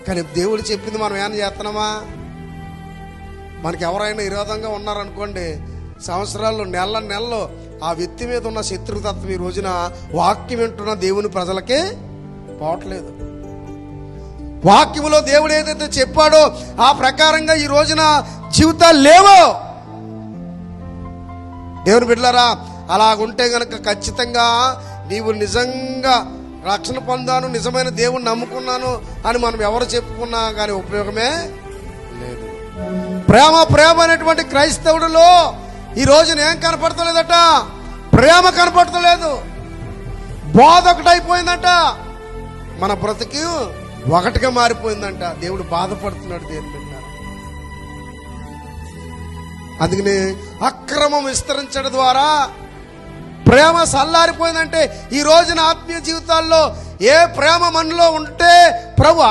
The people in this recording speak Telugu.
కానీ దేవుడు చెప్పింది మనం ఏమైనా చేస్తున్నామా? మనకి ఎవరైనా విరోధంగా ఉన్నారనుకోండి, సంవత్సరాలు నెలలు ఆ వ్యక్తి మీద ఉన్న శత్రుతత్వం ఈ రోజున వాక్యం వింటున్న దేవుని ప్రజలకే పోవట్లేదు. వాక్యములో దేవుడు ఏదైతే చెప్పాడో ఆ ప్రకారంగా ఈ రోజున జీవితాలు లేవో. దేవుని బిడ్డలారా, అలాగుంటే గనక ఖచ్చితంగా నీవు నిజంగా రక్షణ పొందాను, నిజమైన దేవుణ్ణి నమ్ముకున్నాను అని మనం ఎవరు చెప్పుకున్నా కానీ ఉపయోగమే లేదు. ప్రేమ అనేటువంటి క్రైస్తవుడిలో ఈ రోజున ఏం కనపడతలేదట? ప్రేమ కనపడతలేదు. బాధ ఒకటైపోయిందంట. మన బ్రతుకు ఒకటిగా మారిపోయిందంట. దేవుడు బాధపడుతున్నాడు. దేవుని బిడ్డ, అందుకని అక్రమం విస్తరించడం ద్వారా ప్రేమ సల్లారిపోయిందంటే ఈ రోజున ఆత్మీయ జీవితాల్లో ఏ ప్రేమ మనలో ఉంటే ప్రభు